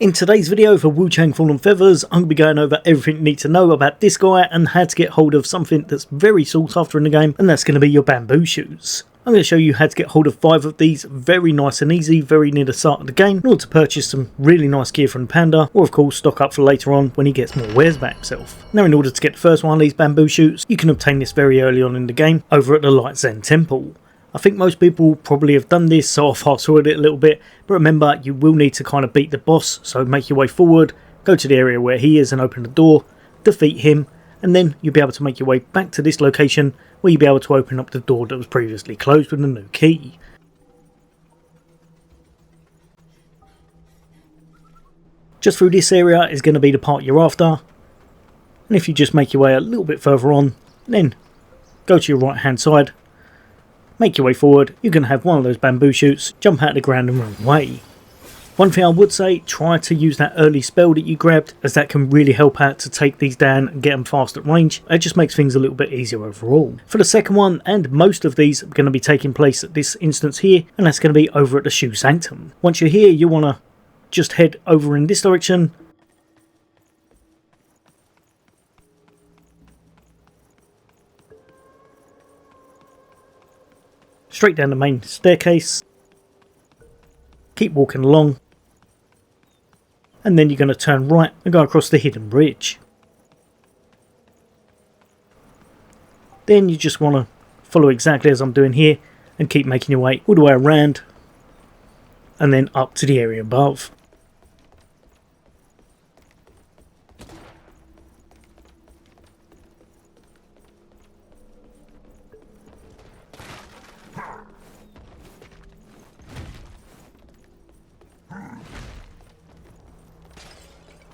In today's video for Wuchang Fallen Feathers, I'm going to be going over everything you need to know about this guy and how to get hold of something that's very sought after in the game, and that's going to be your bamboo shoots. I'm going to show you how to get hold of 5 of these very nice and easy, very near the start of the game, in order to purchase some really nice gear from the panda, or of course stock up for later on when he gets more wares back himself. Now in order to get the first one of these bamboo shoots, you can obtain this very early on in the game over at the Light Zen Temple. I think most people probably have done this, so I'll fast forward it a little bit, but remember you will need to kind of beat the boss, so make your way forward, go to the area where he is and open the door, defeat him, and then you'll be able to make your way back to this location where you'll be able to open up the door that was previously closed with a new key. Just through this area is going to be the part you're after, and if you just make your way a little bit further on, then go to your right hand side, make your way forward, you can have one of those bamboo shoots, jump out of the ground and run away. One thing I would say, try to use that early spell that you grabbed, as that can really help out to take these down and get them fast at range. It just makes things a little bit easier overall. For the second one, and most of these are going to be taking place at this instance here, and that's going to be over at the Shoe Sanctum. Once you're here, you want to just head over in this direction, straight down the main staircase, keep walking along, and then you're going to turn right and go across the hidden bridge. Then you just want to follow exactly as I'm doing here and keep making your way all the way around and then up to the area above.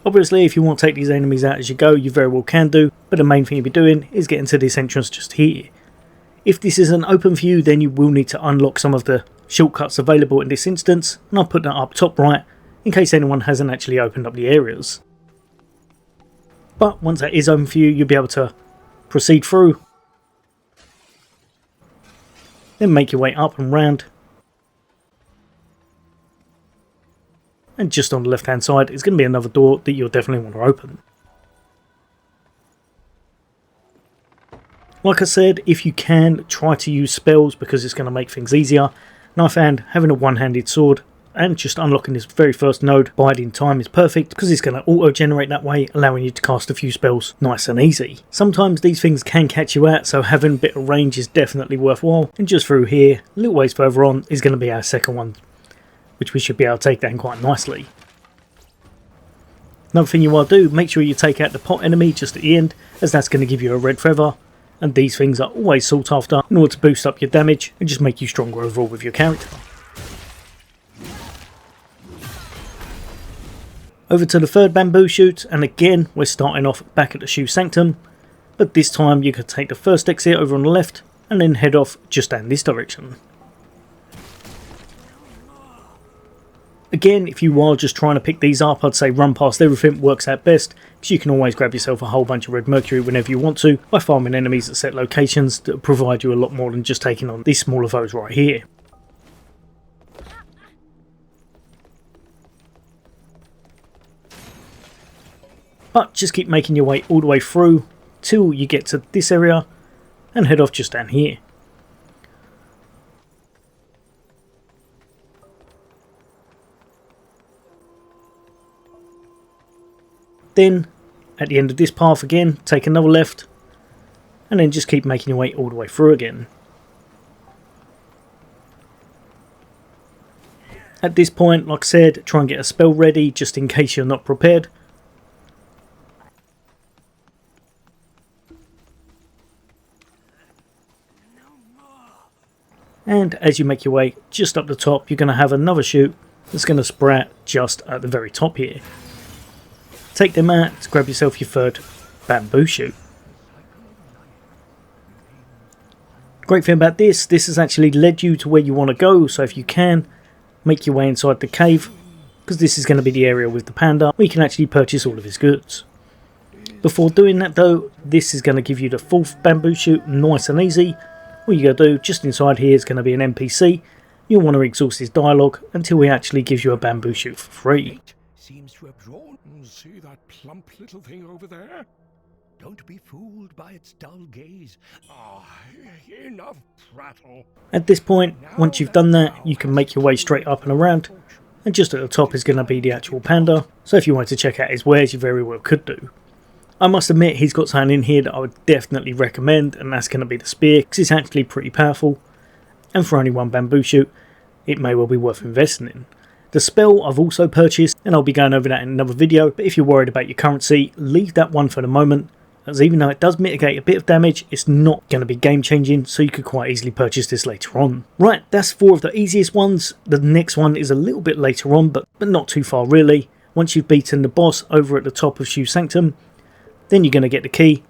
Obviously, if you want to take these enemies out as you go, you very well can do, but the main thing you'll be doing is getting to this entrance just here. If this isn't open for you, then you will need to unlock some of the shortcuts available in this instance, and I'll put that up top right in case anyone hasn't actually opened up the areas. But once that is open for you, you'll be able to proceed through, then make your way up and round. And just on the left hand side is going to be another door that you'll definitely want to open. Like I said, if you can, try to use spells because it's going to make things easier. And I found having a one-handed sword and just unlocking this very first node biding time is perfect because it's going to auto-generate that way, allowing you to cast a few spells nice and easy. Sometimes these things can catch you out, so having a bit of range is definitely worthwhile. And just through here, a little ways further on, is going to be our second one, which we should be able to take down quite nicely. Another thing you want to do, make sure you take out the pot enemy just at the end, as that's going to give you a red feather, and these things are always sought after in order to boost up your damage and just make you stronger overall with your character. Over to the third bamboo shoot, and again we're starting off back at the Shoe Sanctum, but this time you could take the first exit over on the left and then head off just down this direction. Again, if you are just trying to pick these up, I'd say run past everything works out best, because you can always grab yourself a whole bunch of red mercury whenever you want to by farming enemies at set locations that provide you a lot more than just taking on these smaller foes right here. But just keep making your way all the way through till you get to this area and head off just down here. Then, at the end of this path again, take another left, and then just keep making your way all the way through again. At this point, like I said, try and get a spell ready just in case you're not prepared. And as you make your way just up the top, you're going to have another shoot that's going to sprout just at the very top here. Take them out to grab yourself your third bamboo shoot. Great thing about this has actually led you to where you want to go, so if you can, make your way inside the cave, because this is going to be the area with the panda where you can actually purchase all of his goods. Before doing that though, this is going to give you the fourth bamboo shoot nice and easy. All you got to do, just inside here is going to be an NPC. You'll want to exhaust his dialogue until he actually gives you a bamboo shoot for free. seems to have drawn. See that plump little thing over there? Don't be fooled by its dull gaze. Enough prattle. At this point, once you've done that, you can make your way straight up and around, and just at the top is going to be the actual panda, so if you wanted to check out his wares, you very well could do. I must admit, he's got something in here that I would definitely recommend, and that's going to be the spear, because it's actually pretty powerful, and for only one bamboo shoot, it may well be worth investing in. The spell I've also purchased, and I'll be going over that in another video, but if you're worried about your currency, leave that one for the moment, as even though it does mitigate a bit of damage, it's not going to be game changing, so you could quite easily purchase this later on. Right, that's 4 of the easiest ones. The next one is a little bit later on, but not too far really. Once you've beaten the boss over at the top of Shoe Sanctum, then you're going to get the key,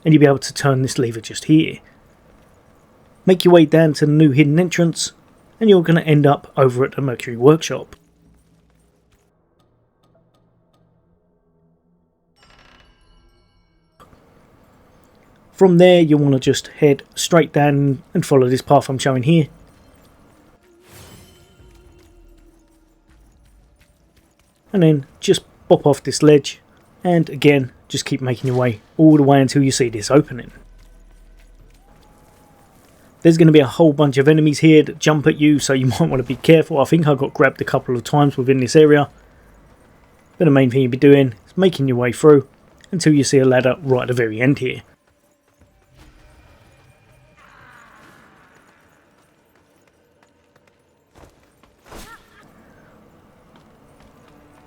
and you'll be able to turn this lever just here. Make your way down to the new hidden entrance, and you're going to end up over at the Mercury Workshop. From there, you'll want to just head straight down and follow this path I'm showing here. And then just pop off this ledge, and again, just keep making your way all the way until you see this opening. There's going to be a whole bunch of enemies here that jump at you, so you might want to be careful. I think I got grabbed a couple of times within this area. But the main thing you'll be doing is making your way through until you see a ladder right at the very end here.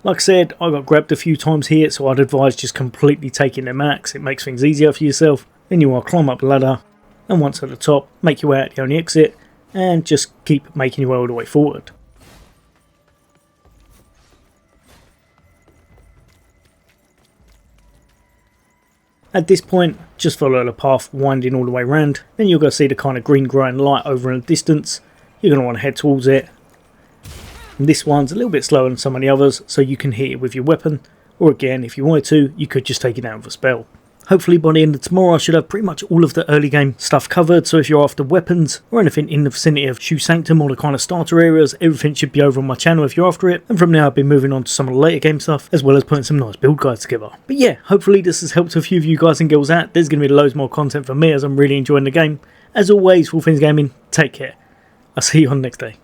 Like I said, I got grabbed a few times here, so I'd advise just completely taking the max. It makes things easier for yourself. Then you want to climb up the ladder, and once at the top, make your way out the only exit, and just keep making your way all the way forward. At this point, just follow the path winding all the way around, then you're going to see the kind of green glowing light over in the distance. You're going to want to head towards it. And this one's a little bit slower than some of the others, so you can hit it with your weapon, or again, if you wanted to, you could just take it down with a spell. Hopefully by the end of tomorrow I should have pretty much all of the early game stuff covered, so if you're after weapons or anything in the vicinity of Shoe Sanctum or the kind of starter areas, everything should be over on my channel if you're after it, and from there I'll be moving on to some of the later game stuff, as well as putting some nice build guides together. But yeah, hopefully this has helped a few of you guys and girls out. There's going to be loads more content for me as I'm really enjoying the game. As always, for all things gaming, take care. I'll see you on the next day.